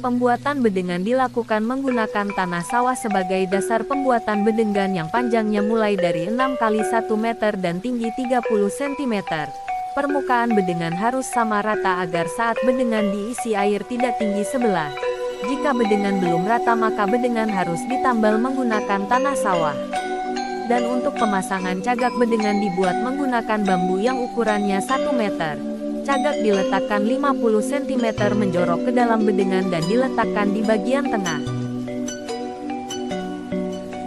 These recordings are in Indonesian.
Pembuatan bedengan dilakukan menggunakan tanah sawah sebagai dasar pembuatan bedengan yang panjangnya mulai dari 6 kali 1 meter dan tinggi 30 cm. Permukaan bedengan harus sama rata agar saat bedengan diisi air tidak tinggi sebelah. Jika bedengan belum rata maka bedengan harus ditambal menggunakan tanah sawah. Dan untuk pemasangan cagak bedengan dibuat menggunakan bambu yang ukurannya 1 meter. Cagak diletakkan 50 cm menjorok ke dalam bedengan dan diletakkan di bagian tengah.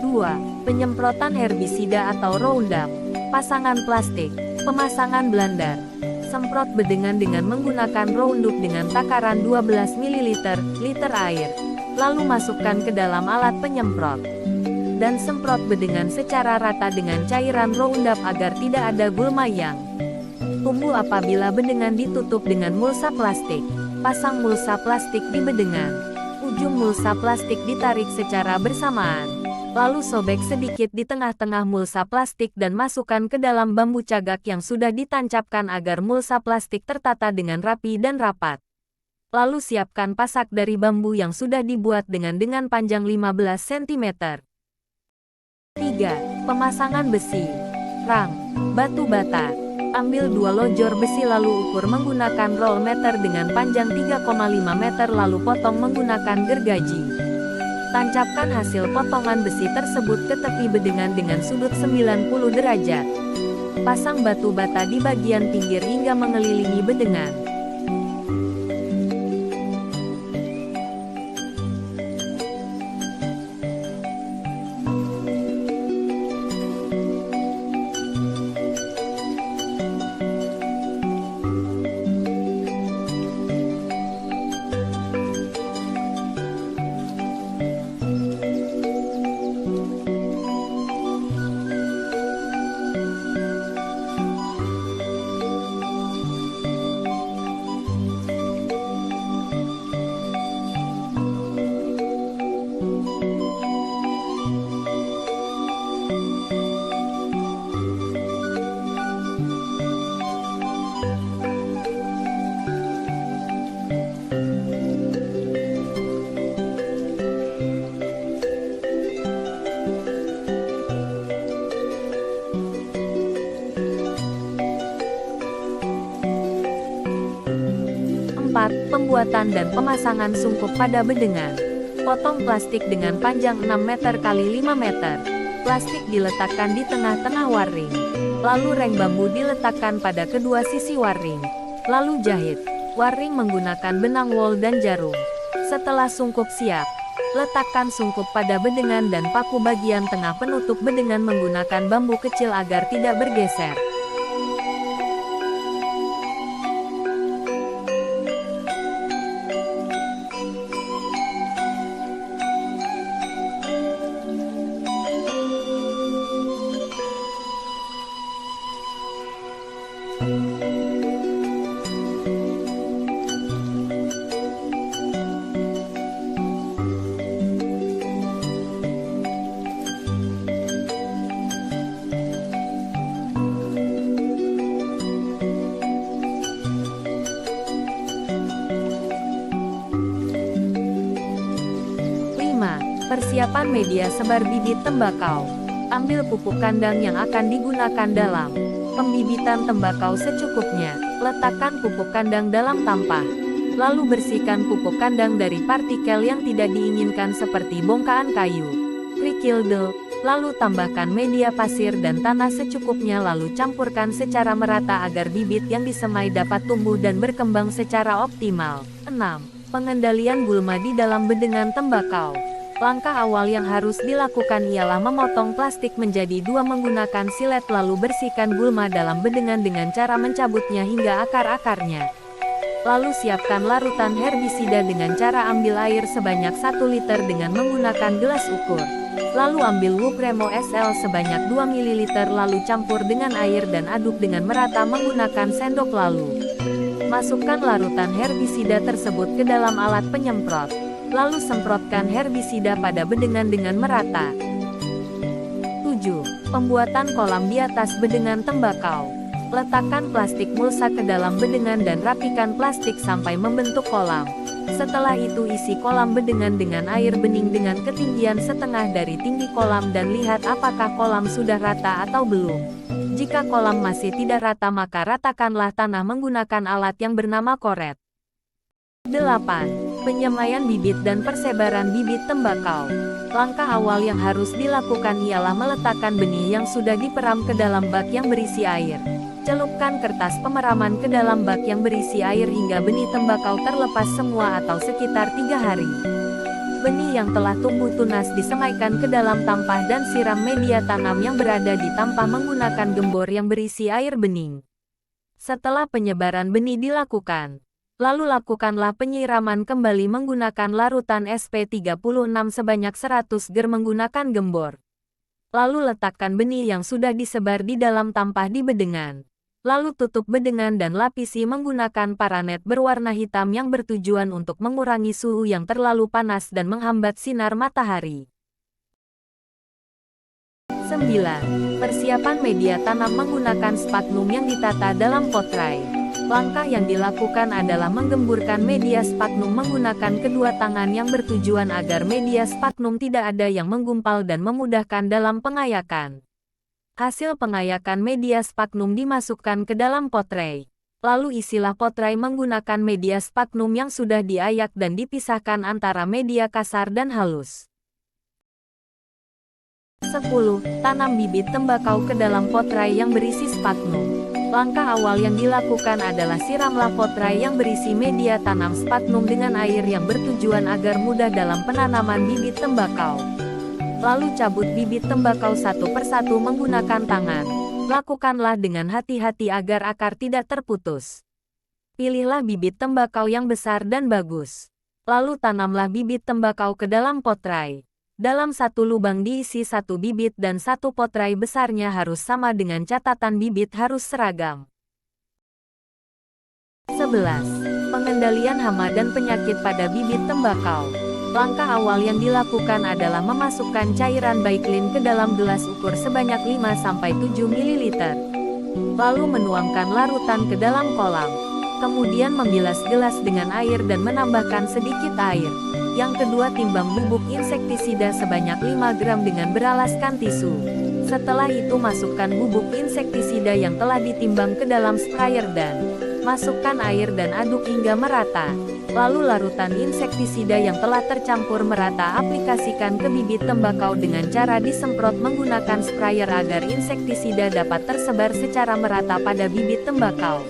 2. Penyemprotan herbisida atau Roundup. Pasangan plastik. Pemasangan blandar. Semprot bedengan dengan menggunakan Roundup dengan takaran 12 ml liter air. Lalu masukkan ke dalam alat penyemprot. Dan semprot bedengan secara rata dengan cairan Roundup agar tidak ada gulma yang tumbuh apabila bedengan ditutup dengan mulsa plastik. Pasang mulsa plastik di bedengan. Ujung mulsa plastik ditarik secara bersamaan. Lalu sobek sedikit di tengah-tengah mulsa plastik dan masukkan ke dalam bambu cagak yang sudah ditancapkan agar mulsa plastik tertata dengan rapi dan rapat. Lalu siapkan pasak dari bambu yang sudah dibuat dengan panjang 15 cm. 3. Pemasangan besi. Rang. Batu bata. Ambil 2 lojor besi lalu ukur menggunakan roll meter dengan panjang 3,5 meter lalu potong menggunakan gergaji. Tancapkan hasil potongan besi tersebut ke tepi bedengan dengan sudut 90 derajat. Pasang batu bata di bagian pinggir hingga mengelilingi bedengan. 4. Pembuatan dan pemasangan sungkup pada bedengan. Potong plastik dengan panjang 6 meter x 5 meter. Plastik diletakkan di tengah-tengah waring. Lalu reng bambu diletakkan pada kedua sisi waring. Lalu jahit. Waring menggunakan benang wol dan jarum. Setelah sungkup siap, letakkan sungkup pada bedengan dan paku bagian tengah penutup bedengan menggunakan bambu kecil agar tidak bergeser. Persiapan media sebar bibit tembakau. Ambil pupuk kandang yang akan digunakan dalam pembibitan tembakau secukupnya. Letakkan pupuk kandang dalam tampah. Lalu bersihkan pupuk kandang dari partikel yang tidak diinginkan seperti bongkahan kayu, kerikil del. Lalu tambahkan media pasir dan tanah secukupnya lalu campurkan secara merata agar bibit yang disemai dapat tumbuh dan berkembang secara optimal. 6. Pengendalian gulma di dalam bedengan tembakau. Langkah awal yang harus dilakukan ialah memotong plastik menjadi 2 menggunakan silet lalu bersihkan gulma dalam bedengan dengan cara mencabutnya hingga akar-akarnya. Lalu siapkan larutan herbisida dengan cara ambil air sebanyak 1 liter dengan menggunakan gelas ukur. Lalu ambil Wupremo SL sebanyak 2 ml lalu campur dengan air dan aduk dengan merata menggunakan sendok lalu masukkan larutan herbisida tersebut ke dalam alat penyemprot. Lalu semprotkan herbisida pada bedengan dengan merata. 7. Pembuatan kolam di atas bedengan tembakau. Letakkan plastik mulsa ke dalam bedengan dan rapikan plastik sampai membentuk kolam. Setelah itu isi kolam bedengan dengan air bening dengan ketinggian setengah dari tinggi kolam dan lihat apakah kolam sudah rata atau belum. Jika kolam masih tidak rata maka ratakanlah tanah menggunakan alat yang bernama koret. 8. Penyemaian bibit dan persebaran bibit tembakau. Langkah awal yang harus dilakukan ialah meletakkan benih yang sudah diperam ke dalam bak yang berisi air. Celupkan kertas pemeraman ke dalam bak yang berisi air hingga benih tembakau terlepas semua atau sekitar 3 hari. Benih yang telah tumbuh tunas disemaikan ke dalam tampah dan siram media tanam yang berada di tampah menggunakan gembor yang berisi air bening. Setelah penyebaran benih dilakukan, lalu lakukanlah penyiraman kembali menggunakan larutan SP36 sebanyak 100 ger menggunakan gembor. Lalu letakkan benih yang sudah disebar di dalam tampah di bedengan. Lalu tutup bedengan dan lapisi menggunakan paranet berwarna hitam yang bertujuan untuk mengurangi suhu yang terlalu panas dan menghambat sinar matahari. 9. Persiapan media tanam menggunakan sphagnum yang ditata dalam potray. Langkah yang dilakukan adalah menggemburkan media sphagnum menggunakan kedua tangan yang bertujuan agar media sphagnum tidak ada yang menggumpal dan memudahkan dalam pengayakan. Hasil pengayakan media sphagnum dimasukkan ke dalam potray. Lalu isilah potray menggunakan media sphagnum yang sudah diayak dan dipisahkan antara media kasar dan halus. 10. Tanam bibit tembakau ke dalam potray yang berisi sphagnum. Langkah awal yang dilakukan adalah siramlah potray yang berisi media tanam sphagnum dengan air yang bertujuan agar mudah dalam penanaman bibit tembakau. Lalu cabut bibit tembakau satu persatu menggunakan tangan. Lakukanlah dengan hati-hati agar akar tidak terputus. Pilihlah bibit tembakau yang besar dan bagus. Lalu tanamlah bibit tembakau ke dalam potray. Dalam satu lubang diisi satu bibit dan satu potray besarnya harus sama dengan catatan bibit harus seragam. 11. Pengendalian hama dan penyakit pada bibit tembakau. Langkah awal yang dilakukan adalah memasukkan cairan Baiklin ke dalam gelas ukur sebanyak 5-7 ml. Lalu menuangkan larutan ke dalam kolam. Kemudian membilas gelas dengan air dan menambahkan sedikit air. Yang kedua, timbang bubuk insektisida sebanyak 5 gram dengan beralaskan tisu. Setelah itu masukkan bubuk insektisida yang telah ditimbang ke dalam sprayer dan masukkan air dan aduk hingga merata. Lalu larutan insektisida yang telah tercampur merata aplikasikan ke bibit tembakau dengan cara disemprot menggunakan sprayer agar insektisida dapat tersebar secara merata pada bibit tembakau.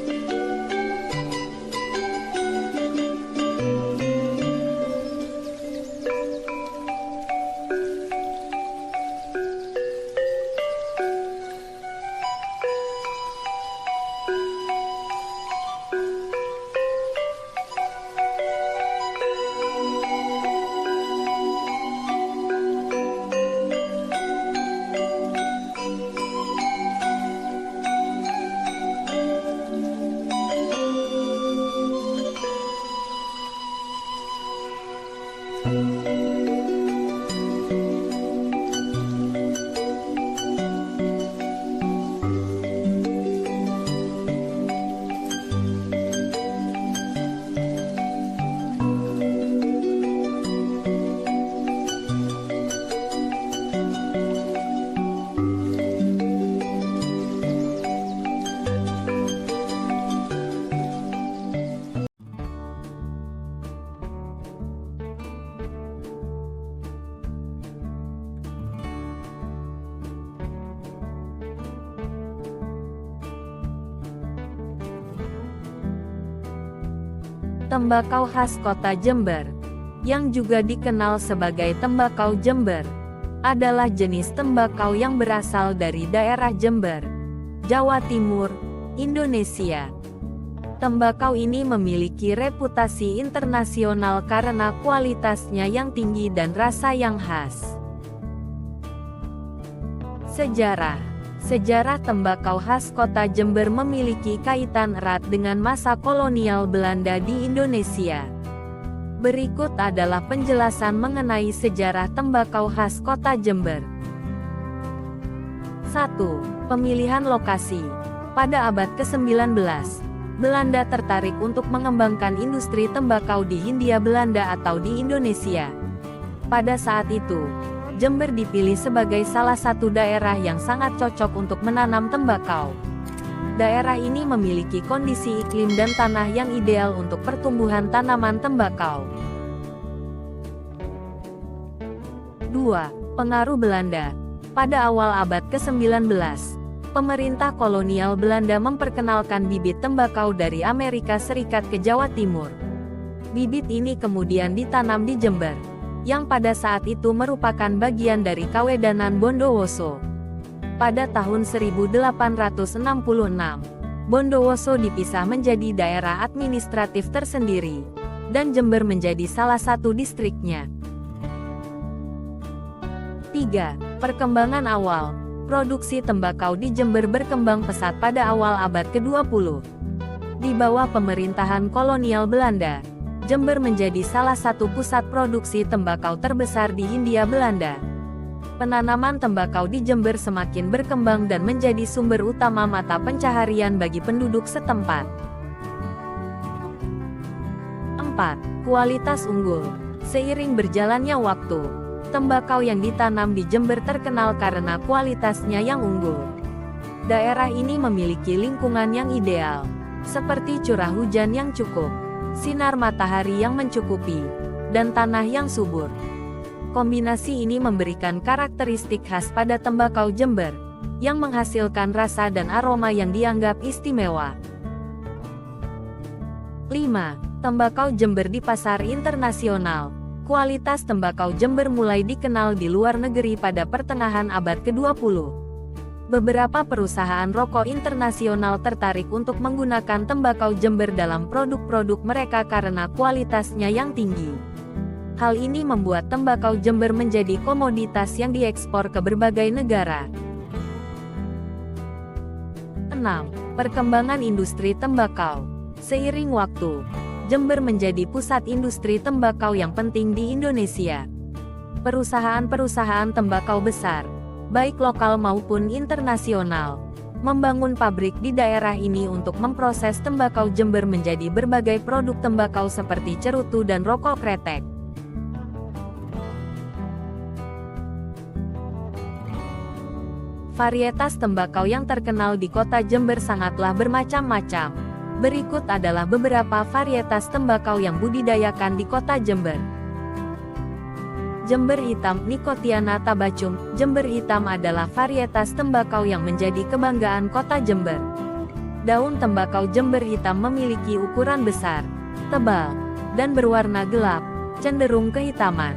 Tembakau khas kota Jember, yang juga dikenal sebagai tembakau Jember, adalah jenis tembakau yang berasal dari daerah Jember, Jawa Timur, Indonesia. Tembakau ini memiliki reputasi internasional karena kualitasnya yang tinggi dan rasa yang khas. Sejarah tembakau khas kota Jember memiliki kaitan erat dengan masa kolonial Belanda di Indonesia. Berikut adalah penjelasan mengenai sejarah tembakau khas kota Jember. 1. Pemilihan lokasi. Pada abad ke-19, Belanda tertarik untuk mengembangkan industri tembakau di Hindia Belanda atau di Indonesia. Pada saat itu, Jember dipilih sebagai salah satu daerah yang sangat cocok untuk menanam tembakau. Daerah ini memiliki kondisi iklim dan tanah yang ideal untuk pertumbuhan tanaman tembakau. 2. Pengaruh Belanda. Pada awal abad ke-19, pemerintah kolonial Belanda memperkenalkan bibit tembakau dari Amerika Serikat ke Jawa Timur. Bibit ini kemudian ditanam di Jember, yang pada saat itu merupakan bagian dari Kawedanan Bondowoso. Pada tahun 1866, Bondowoso dipisah menjadi daerah administratif tersendiri, dan Jember menjadi salah satu distriknya. 3. Perkembangan awal. Produksi tembakau di Jember berkembang pesat pada awal abad ke-20. Di bawah pemerintahan kolonial Belanda, Jember menjadi salah satu pusat produksi tembakau terbesar di Hindia Belanda. Penanaman tembakau di Jember semakin berkembang dan menjadi sumber utama mata pencaharian bagi penduduk setempat. 4. Kualitas unggul. Seiring berjalannya waktu, tembakau yang ditanam di Jember terkenal karena kualitasnya yang unggul. Daerah ini memiliki lingkungan yang ideal, seperti curah hujan yang cukup, sinar matahari yang mencukupi, dan tanah yang subur. Kombinasi ini memberikan karakteristik khas pada tembakau Jember, yang menghasilkan rasa dan aroma yang dianggap istimewa. 5. Tembakau Jember di pasar internasional. Kualitas tembakau Jember mulai dikenal di luar negeri pada pertengahan abad ke-20. Beberapa perusahaan rokok internasional tertarik untuk menggunakan tembakau Jember dalam produk-produk mereka karena kualitasnya yang tinggi. Hal ini membuat tembakau Jember menjadi komoditas yang diekspor ke berbagai negara. 6. Perkembangan industri tembakau. Seiring waktu, Jember menjadi pusat industri tembakau yang penting di Indonesia. Perusahaan-perusahaan tembakau besar, baik lokal maupun internasional, membangun pabrik di daerah ini untuk memproses tembakau Jember menjadi berbagai produk tembakau seperti cerutu dan rokok kretek. Varietas tembakau yang terkenal di kota Jember sangatlah bermacam-macam. Berikut adalah beberapa varietas tembakau yang budidayakan di kota Jember. Jember Hitam Nicotiana tabacum. Jember Hitam adalah varietas tembakau yang menjadi kebanggaan kota Jember. Daun tembakau Jember Hitam memiliki ukuran besar, tebal, dan berwarna gelap, cenderung kehitaman.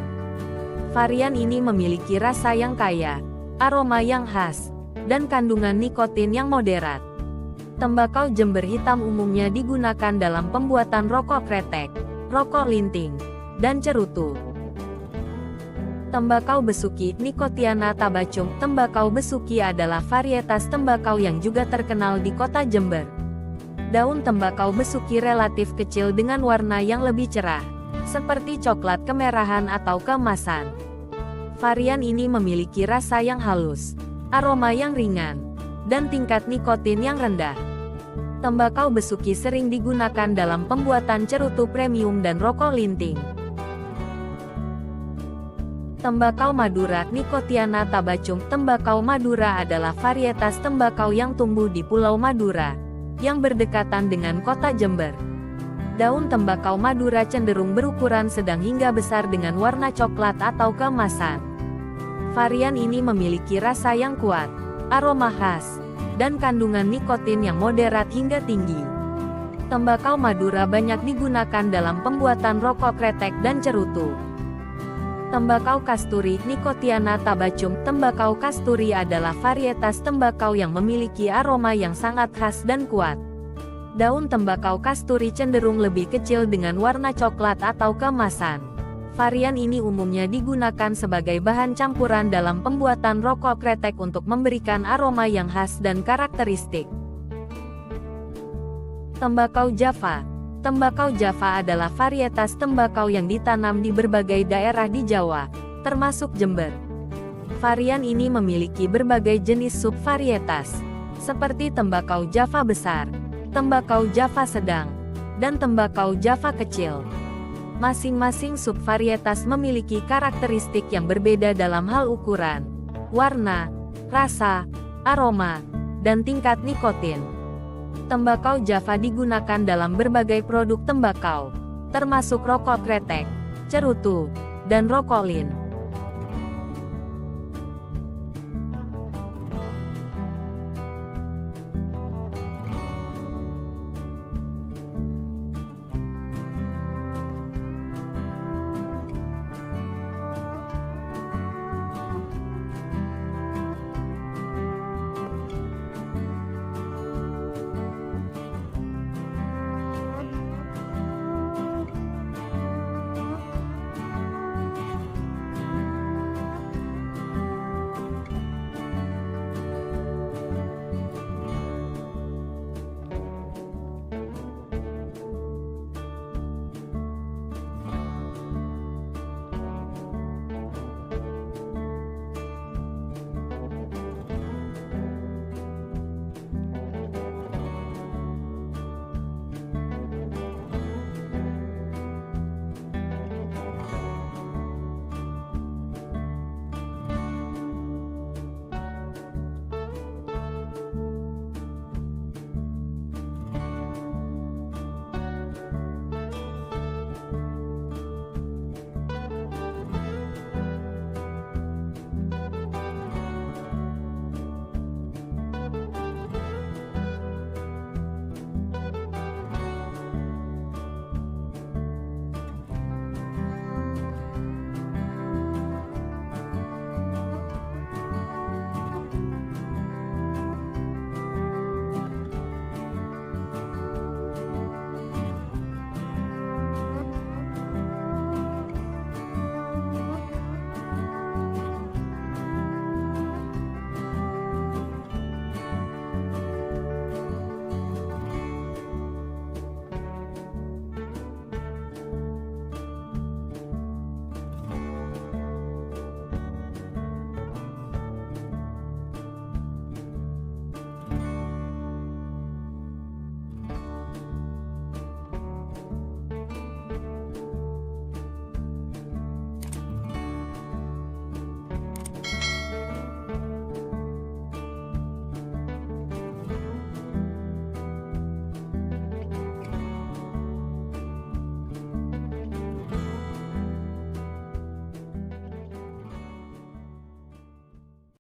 Varian ini memiliki rasa yang kaya, aroma yang khas, dan kandungan nikotin yang moderat. Tembakau Jember Hitam umumnya digunakan dalam pembuatan rokok kretek, rokok linting, dan cerutu. Tembakau besuki Nicotiana tabacum. Tembakau besuki adalah varietas tembakau yang juga terkenal di kota Jember. Daun tembakau besuki relatif kecil dengan warna yang lebih cerah, seperti coklat kemerahan atau keemasan. Varian ini memiliki rasa yang halus, aroma yang ringan, dan tingkat nikotin yang rendah. Tembakau besuki sering digunakan dalam pembuatan cerutu premium dan rokok linting. Tembakau Madura Nicotiana tabacum. Tembakau Madura adalah varietas tembakau yang tumbuh di Pulau Madura, yang berdekatan dengan kota Jember. Daun tembakau Madura cenderung berukuran sedang hingga besar dengan warna coklat atau keemasan. Varian ini memiliki rasa yang kuat, aroma khas, dan kandungan nikotin yang moderat hingga tinggi. Tembakau Madura banyak digunakan dalam pembuatan rokok kretek dan cerutu. Tembakau Kasturi Nicotiana tabacum. Tembakau Kasturi adalah varietas tembakau yang memiliki aroma yang sangat khas dan kuat. Daun tembakau Kasturi cenderung lebih kecil dengan warna coklat atau keemasan. Varian ini umumnya digunakan sebagai bahan campuran dalam pembuatan rokok kretek untuk memberikan aroma yang khas dan karakteristik. Tembakau Java. Tembakau Java adalah varietas tembakau yang ditanam di berbagai daerah di Jawa, termasuk Jember. Varian ini memiliki berbagai jenis subvarietas, seperti tembakau Java besar, tembakau Java sedang, dan tembakau Java kecil. Masing-masing subvarietas memiliki karakteristik yang berbeda dalam hal ukuran, warna, rasa, aroma, dan tingkat nikotin. Tembakau Java digunakan dalam berbagai produk tembakau, termasuk rokok kretek, cerutu, dan rokolin.